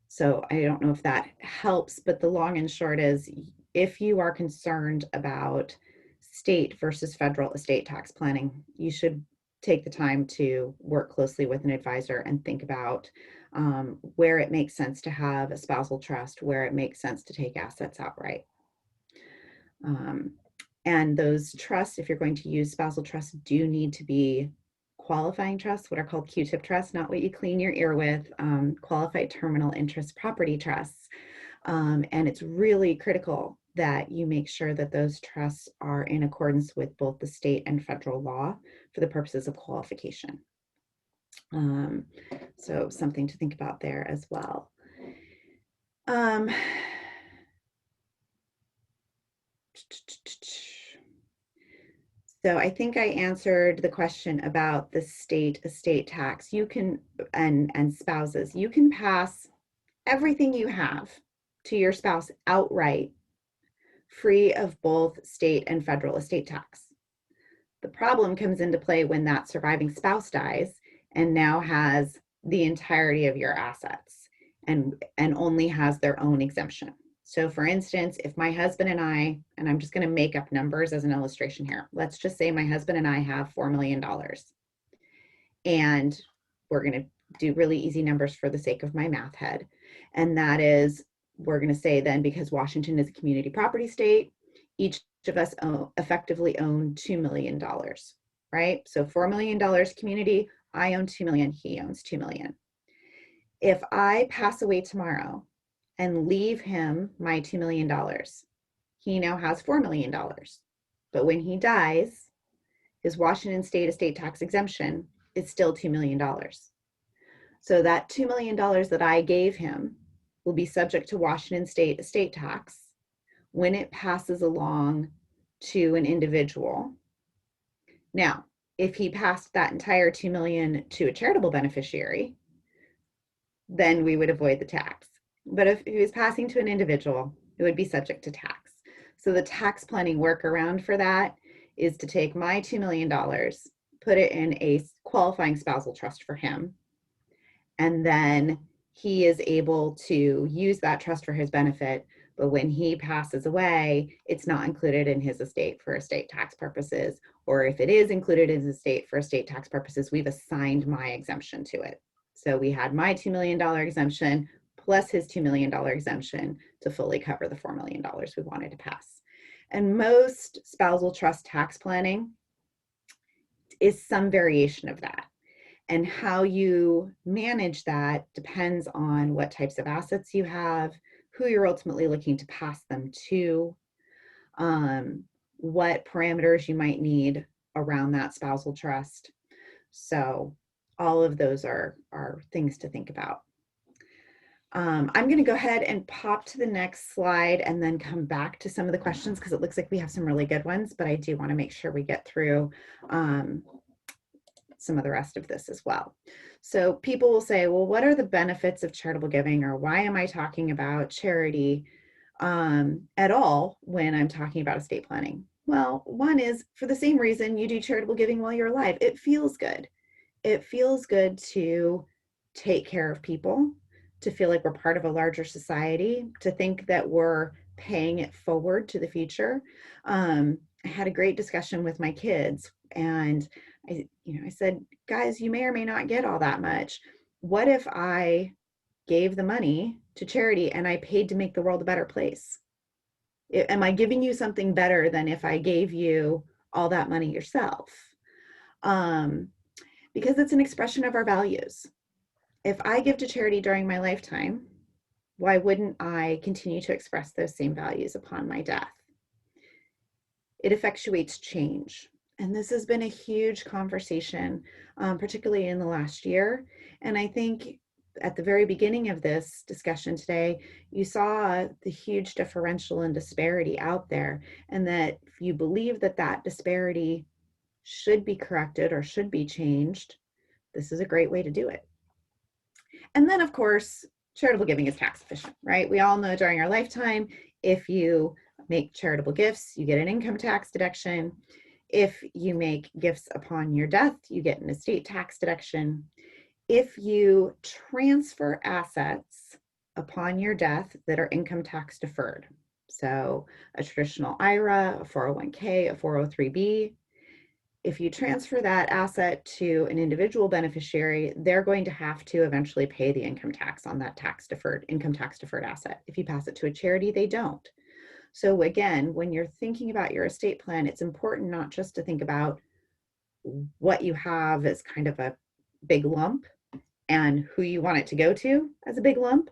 So I don't know if that helps, but the long and short is if you are concerned about state versus federal estate tax planning, you should take the time to work closely with an advisor and think about where it makes sense to have a spousal trust, where it makes sense to take assets outright. And those trusts, if you're going to use spousal trusts, do need to be qualifying trusts, what are called Q-tip trusts, not what you clean your ear with, qualified terminal interest property trusts. And it's really critical that you make sure that those trusts are in accordance with both the state and federal law for the purposes of qualification. So something to think about there as well. So I think I answered the question about the state estate tax. You can, and spouses, you can pass everything you have to your spouse outright, free of both state and federal estate tax. The problem comes into play when that surviving spouse dies and now has the entirety of your assets and only has their own exemption. So for instance, if my husband and I'm just going to make up numbers as an illustration here. Let's just say my husband and I have $4 million. And we're going to do really easy numbers for the sake of my math head. And that is, we're going to say then, because Washington is a community property state, each of us effectively own $2 million, right? So $4 million community, I own 2 million, he owns 2 million. If I pass away tomorrow and leave him my $2 million, he now has $4 million. But when he dies, his Washington state estate tax exemption is still $2 million. So that $2 million that I gave him will be subject to Washington state estate tax when it passes along to an individual. Now, if he passed that entire $2 million to a charitable beneficiary, then we would avoid the tax. But if he was passing to an individual, it would be subject to tax. So the tax planning workaround for that is to take my $2 million, put it in a qualifying spousal trust for him, and then he is able to use that trust for his benefit. But when he passes away, it's not included in his estate for estate tax purposes. Or if it is included in his estate for estate tax purposes, we've assigned my exemption to it. So we had my $2 million exemption plus his $2 million exemption to fully cover the $4 million we wanted to pass. And most spousal trust tax planning is some variation of that. And how you manage that depends on what types of assets you have, who you're ultimately looking to pass them to, what parameters you might need around that spousal trust. So all of those are things to think about. I'm going to go ahead and pop to the next slide and then come back to some of the questions because it looks like we have some really good ones, but I do want to make sure we get through some of the rest of this as well. So people will say, well, what are the benefits of charitable giving, or why am I talking about charity at all when I'm talking about estate planning? Well, one is for the same reason you do charitable giving while you're alive. It feels good. It feels good to take care of people, to feel like we're part of a larger society, to think that we're paying it forward to the future. I had a great discussion with my kids, and I said, guys, you may or may not get all that much. What if I gave the money to charity and I paid to make the world a better place? Am I giving you something better than if I gave you all that money yourself? Because it's an expression of our values. If I give to charity during my lifetime, why wouldn't I continue to express those same values upon my death? It effectuates change. And this has been a huge conversation, particularly in the last year. And I think at the very beginning of this discussion today, you saw the huge differential and disparity out there, and that if you believe that that disparity should be corrected or should be changed, this is a great way to do it. And then, of course, charitable giving is tax efficient, right? We all know during our lifetime, if you make charitable gifts, you get an income tax deduction. If you make gifts upon your death, you get an estate tax deduction. If you transfer assets upon your death that are income tax deferred, so a traditional IRA, a 401k, a 403b, if you transfer that asset to an individual beneficiary, they're going to have to eventually pay the income tax on that income tax deferred asset. If you pass it to a charity, they don't. So again, when you're thinking about your estate plan, it's important not just to think about what you have as kind of a big lump and who you want it to go to as a big lump,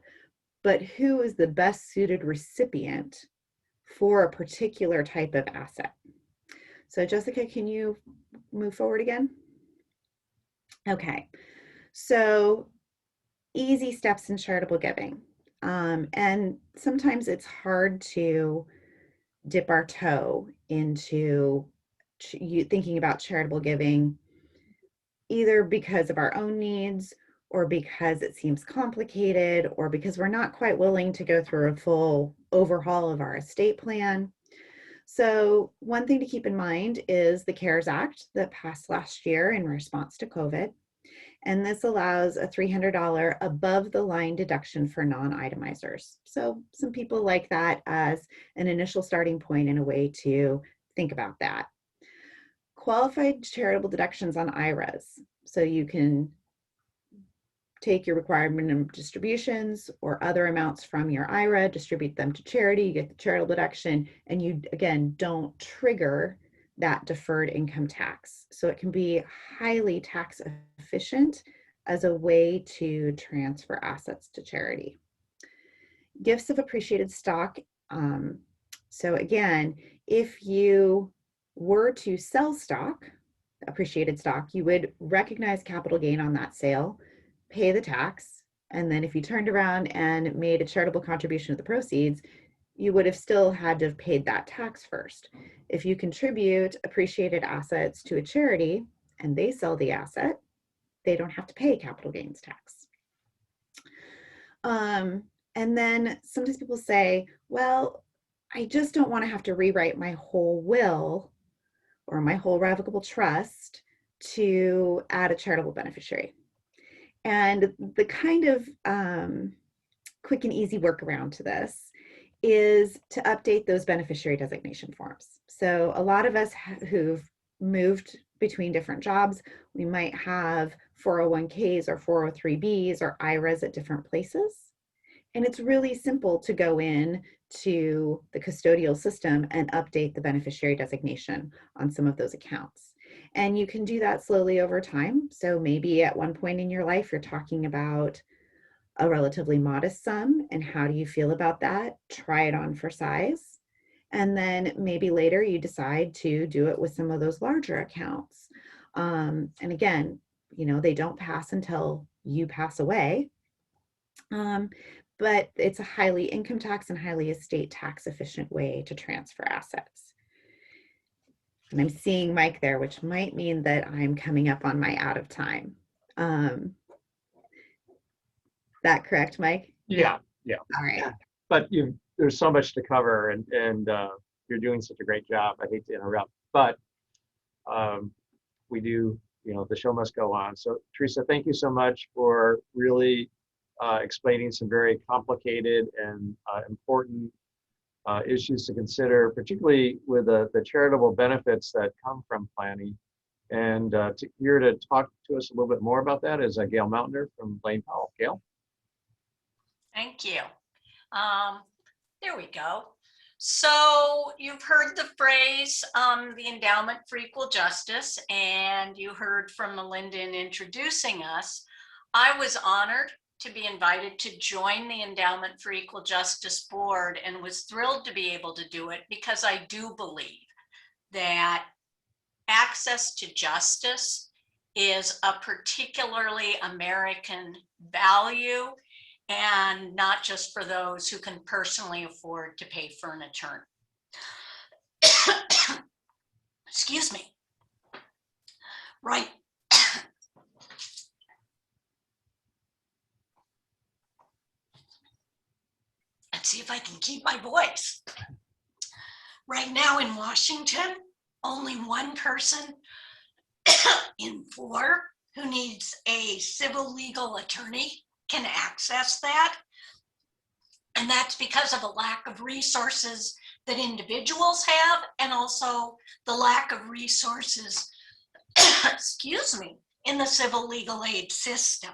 but who is the best suited recipient for a particular type of asset. So Jessica, can you move forward again? Okay, so easy steps in charitable giving. And sometimes it's hard to dip our toe into thinking about charitable giving, either because of our own needs or because it seems complicated or because we're not quite willing to go through a full overhaul of our estate plan. So one thing to keep in mind is the CARES Act that passed last year in response to COVID. And this allows a $300 above the line deduction for non-itemizers. So some people like that as an initial starting point and a way to think about that. Qualified charitable deductions on IRAs. So you can take your required minimum distributions or other amounts from your IRA, distribute them to charity, you get the charitable deduction, and you, again, don't trigger that deferred income tax. So it can be highly tax efficient as a way to transfer assets to charity. Gifts of appreciated stock. So again, if you were to sell stock, appreciated stock, you would recognize capital gain on that sale, pay the tax, and then if you turned around and made a charitable contribution of the proceeds, you would have still had to have paid that tax first. If you contribute appreciated assets to a charity and they sell the asset, they don't have to pay capital gains tax. And then sometimes people say, well, I just don't want to have to rewrite my whole will or my whole revocable trust to add a charitable beneficiary. And the kind of quick and easy workaround to this is to update those beneficiary designation forms. So a lot of us who've moved between different jobs, we might have 401ks or 403bs or IRAs at different places. And it's really simple to go in to the custodial system and update the beneficiary designation on some of those accounts. And you can do that slowly over time. So maybe at one point in your life, you're talking about a relatively modest sum, and how do you feel about that? Try it on for size. And then maybe later you decide to do it with some of those larger accounts. And again, they don't pass until you pass away. but it's a highly income tax and highly estate tax efficient way to transfer assets. And I'm seeing Mike there, which might mean that I'm coming up on my out of time. That correct, Mike? Yeah. All right. But there's so much to cover, and you're doing such a great job. I hate to interrupt, but we do, the show must go on. So Teresa, thank you so much for really explaining some very complicated and important issues to consider, particularly with the charitable benefits that come from planning. And here to talk to us a little bit more about that is Gail Mountainer from Blaine Powell. Gail? Thank you. There we go. So you've heard the phrase, the Endowment for Equal Justice, and you heard from Melinda in introducing us. I was honored to be invited to join the Endowment for Equal Justice Board and was thrilled to be able to do it because I do believe that access to justice is a particularly American value, and not just for those who can personally afford to pay for an attorney. Excuse me. Right. Let's see if I can keep my voice. Right now in Washington, only one person in 4 who needs a civil legal attorney can access that. And that's because of a lack of resources that individuals have, and also the lack of resources, excuse me, in the civil legal aid system.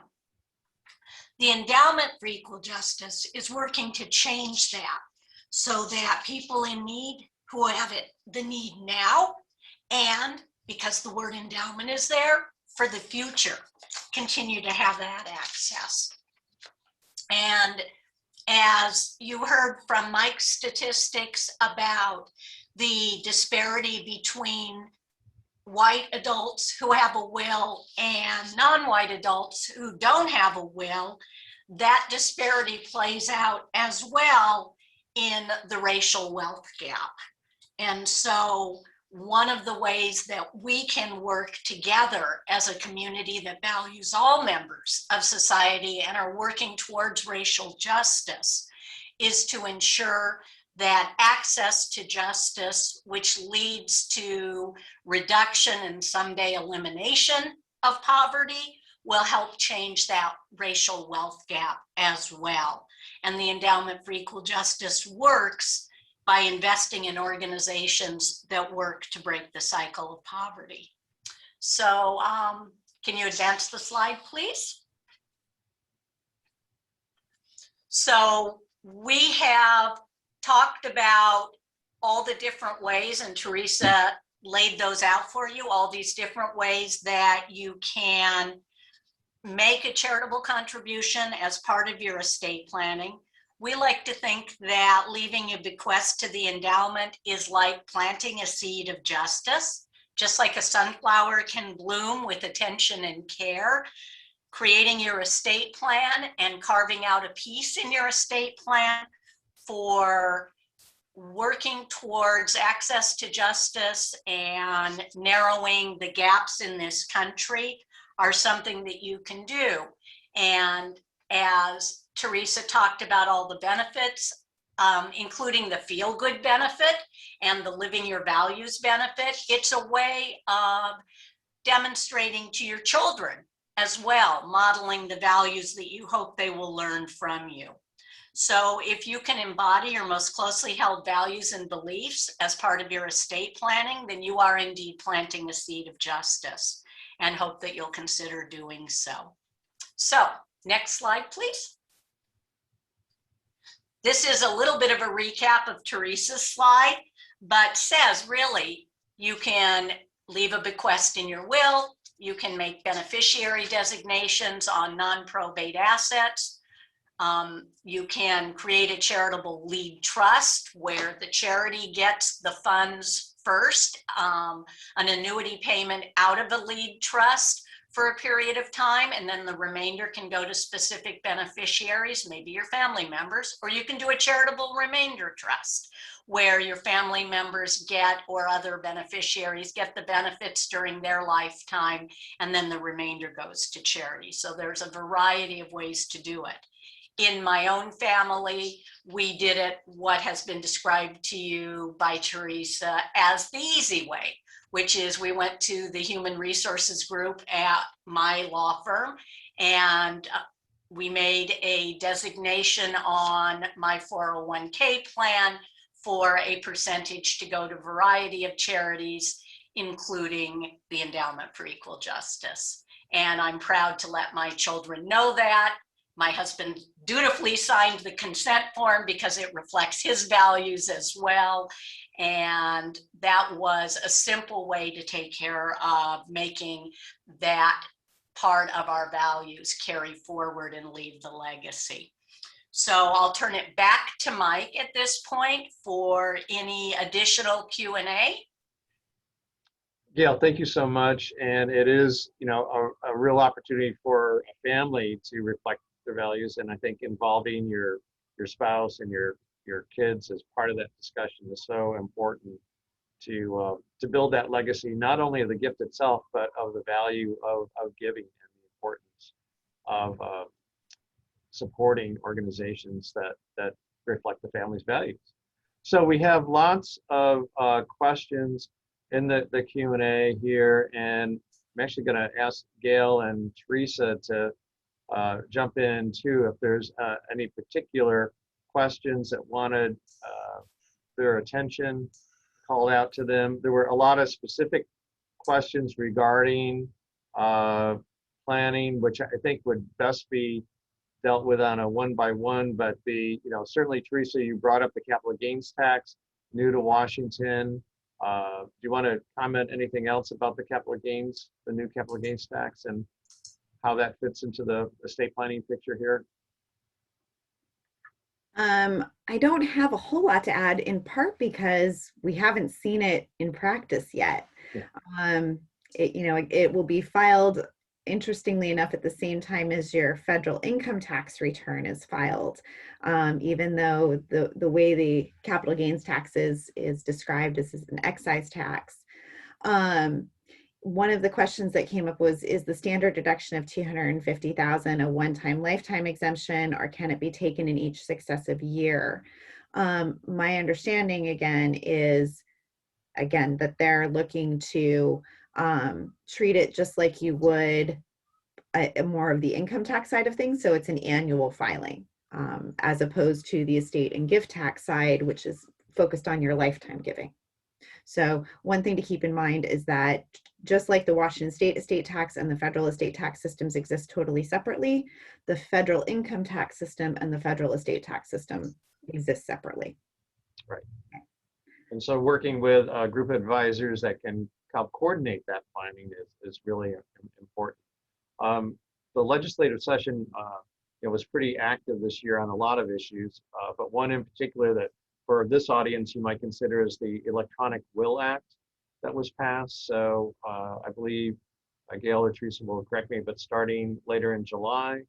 The Endowment for Equal Justice is working to change that so that people in need who have the need now, and because the word endowment is there, for the future, continue to have that access. And as you heard from Mike's statistics about the disparity between white adults who have a will and non-white adults who don't have a will, that disparity plays out as well in the racial wealth gap. And so one of the ways that we can work together as a community that values all members of society and are working towards racial justice is to ensure that access to justice, which leads to reduction and someday elimination of poverty, will help change that racial wealth gap as well. And the Endowment for Equal Justice works by investing in organizations that work to break the cycle of poverty. So can you advance the slide, please? So we have talked about all the different ways, and Teresa laid those out for you, all these different ways that you can make a charitable contribution as part of your estate planning. We like to think that leaving a bequest to the endowment is like planting a seed of justice. Just like a sunflower can bloom with attention and care, creating your estate plan and carving out a piece in your estate plan for working towards access to justice and narrowing the gaps in this country are something that you can do. And as Teresa talked about all the benefits, including the feel-good benefit and the living your values benefit, it's a way of demonstrating to your children as well, modeling the values that you hope they will learn from you. So if you can embody your most closely held values and beliefs as part of your estate planning, then you are indeed planting a seed of justice, and hope that you'll consider doing so. So next slide, please. This is a little bit of a recap of Teresa's slide, but says really you can leave a bequest in your will, you can make beneficiary designations on non-probate assets, you can create a charitable lead trust where the charity gets the funds first, an annuity payment out of a lead trust for a period of time, and then the remainder can go to specific beneficiaries, maybe your family members, or you can do a charitable remainder trust where your family members get, or other beneficiaries get, the benefits during their lifetime, and then the remainder goes to charity. So there's a variety of ways to do it. In my own family, we did it what has been described to you by Teresa as the easy way, which is we went to the human resources group at my law firm, and we made a designation on my 401k plan for a percentage to go to a variety of charities, including the Endowment for Equal Justice. And I'm proud to let my children know that. My husband dutifully signed the consent form because it reflects his values as well. And that was a simple way to take care of making that part of our values carry forward and leave the legacy. So I'll turn it back to Mike at this point for any additional Q&A. Gail, thank you so much. And it is, a real opportunity for a family to reflect their values. And I think involving your spouse and your kids as part of that discussion is so important to build that legacy, not only of the gift itself, but of the value of giving and the importance of supporting organizations that reflect the family's values. So we have lots of questions in the Q&A here, and I'm actually going to ask Gail and Teresa to jump in too if there's any particular questions that wanted their attention called out to them. There were a lot of specific questions regarding planning, which I think would best be dealt with on a one-by-one, but certainly Teresa, you brought up the capital gains tax, new to Washington. Do you want to comment anything else about the new capital gains tax and how that fits into the estate planning picture here? I don't have a whole lot to add, in part because we haven't seen it in practice yet. Yeah. It will be filed, interestingly enough, at the same time as your federal income tax return is filed, even though the way the capital gains tax is described as an excise tax. One of the questions that came up was, is the standard deduction of $250,000 a one-time lifetime exemption, or can it be taken in each successive year? My understanding is that they're looking to treat it just like you would more of the income tax side of things. So it's an annual filing, as opposed to the estate and gift tax side, which is focused on your lifetime giving. So one thing to keep in mind is that just like the Washington state estate tax and the federal estate tax systems exist totally separately, the federal income tax system and the federal estate tax system exist separately. Right. And so working with a group of advisors that can help coordinate that planning is really important. The legislative session was pretty active this year on a lot of issues, but one in particular that for this audience you might consider is the Electronic Will Act that was passed. So I believe Gail or Teresa will correct me, but starting later in July,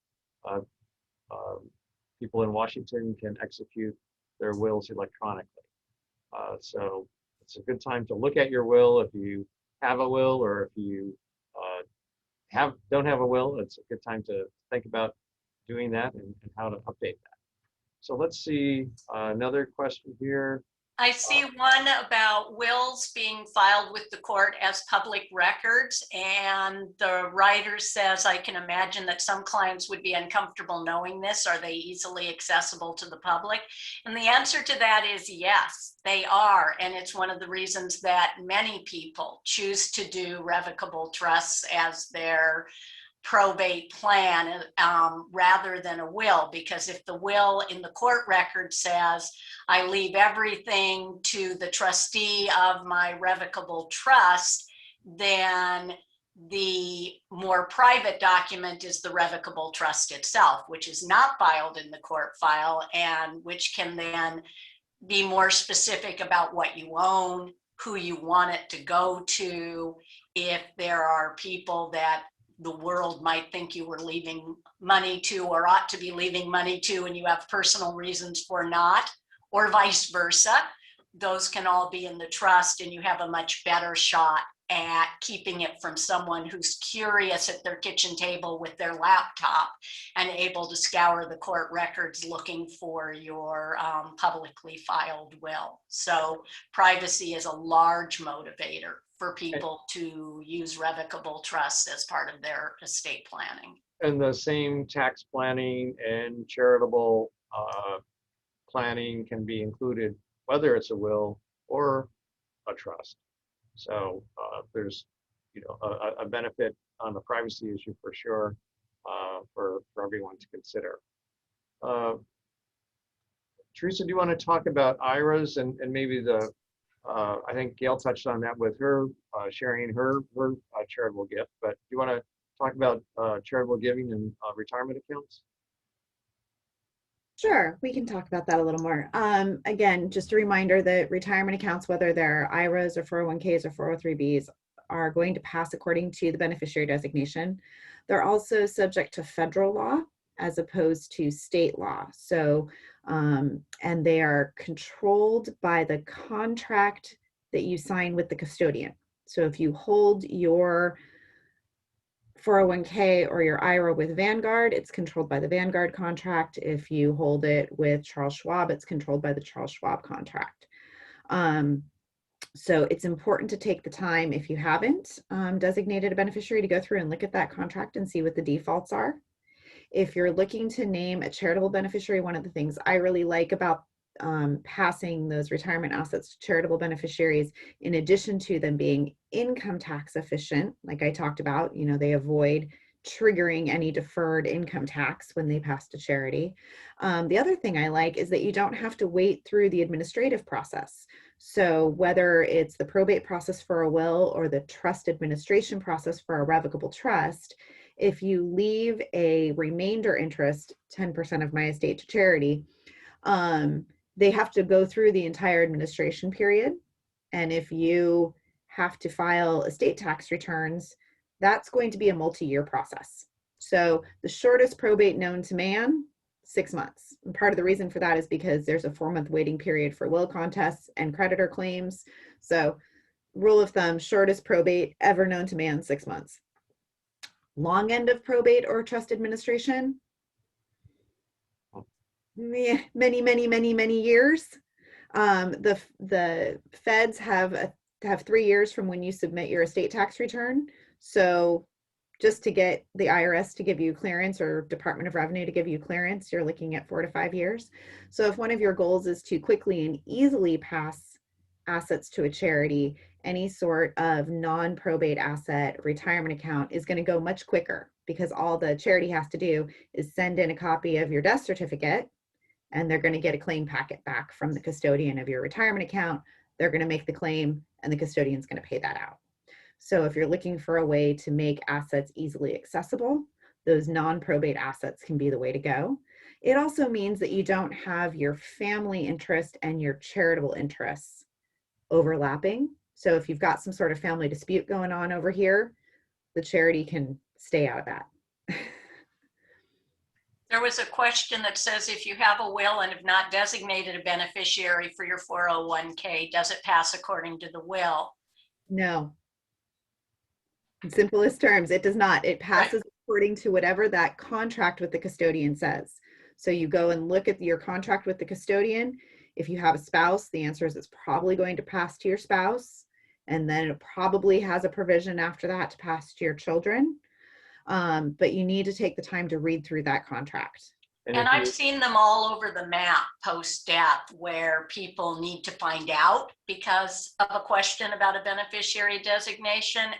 people in Washington can execute their wills electronically. So it's a good time to look at your will if you have a will, or if you don't have a will. It's a good time to think about doing that and how to update that. So let's see another question here. I see one about wills being filed with the court as public records, and the writer says, I can imagine that some clients would be uncomfortable knowing this. Are they easily accessible to the public? And the answer to that is yes, they are. And it's one of the reasons that many people choose to do revocable trusts as their probate plan rather than a will, because if the will in the court record says I leave everything to the trustee of my revocable trust, then the more private document is the revocable trust itself, which is not filed in the court file, and which can then be more specific about what you own, who you want it to go to, if there are people that the world might think you were leaving money to or ought to be leaving money to, and you have personal reasons for not, or vice versa. Those can all be in the trust, and you have a much better shot at keeping it from someone who's curious at their kitchen table with their laptop and able to scour the court records looking for your publicly filed will. So privacy is a large motivator for people to use revocable trusts as part of their estate planning. And the same tax planning and charitable planning can be included, whether it's a will or a trust. So there's, you know, a benefit on the privacy issue for sure for everyone to consider. Teresa, do you want to talk about IRAs and maybe the, I think Gail touched on that with her sharing her charitable gift, but do you want to talk about charitable giving and retirement accounts? Sure, we can talk about that a little more. Again, just a reminder that retirement accounts, whether they're IRAs or 401ks or 403bs, are going to pass according to the beneficiary designation. They're also subject to federal law as opposed to state law. So, and they are controlled by the contract that you sign with the custodian. So if you hold your 401k or your IRA with Vanguard, it's controlled by the Vanguard contract. If you hold it with Charles Schwab, it's controlled by the Charles Schwab contract. So it's important to take the time, if you haven't designated a beneficiary, to go through and look at that contract and see what the defaults are. If you're looking to name a charitable beneficiary, one of the things I really like about passing those retirement assets to charitable beneficiaries, in addition to them being income tax efficient, like I talked about, you know, they avoid triggering any deferred income tax when they pass to charity. The other thing I like is that you don't have to wait through the administrative process. So whether it's the probate process for a will or the trust administration process for a revocable trust, if you leave a remainder interest, 10% of my estate, to charity, they have to go through the entire administration period. And if you have to file estate tax returns, that's going to be a multi-year process. So the shortest probate known to man, 6 months. And part of the reason for that is because there's a 4-month waiting period for will contests and creditor claims. So rule of thumb, shortest probate ever known to man, 6 months. Long end of probate or trust administration, many, many, many, many years. The feds have 3 years from when you submit your estate tax return. So just to get the IRS to give you clearance or Department of Revenue to give you clearance, you're looking at 4 to 5 years. So if one of your goals is to quickly and easily pass assets to a charity, any sort of non-probate asset retirement account is going to go much quicker, because all the charity has to do is send in a copy of your death certificate, and they're going to get a claim packet back from the custodian of your retirement account. They're going to make the claim, and the custodian's going to pay that out. So if you're looking for a way to make assets easily accessible, those non-probate assets can be the way to go. It also means that you don't have your family interest and your charitable interests overlapping. So if you've got some sort of family dispute going on over here, the charity can stay out of that. There was a question that says, if you have a will and have not designated a beneficiary for your 401k, does it pass according to the will? No. In simplest terms, it does not. It passes according to whatever that contract with the custodian says. So you go and look at your contract with the custodian. If you have a spouse, the answer is it's probably going to pass to your spouse. And then it probably has a provision after that to pass to your children. But you need to take the time to read through that contract. And I've seen them all over the map post-death where people need to find out because of a question about a beneficiary designation.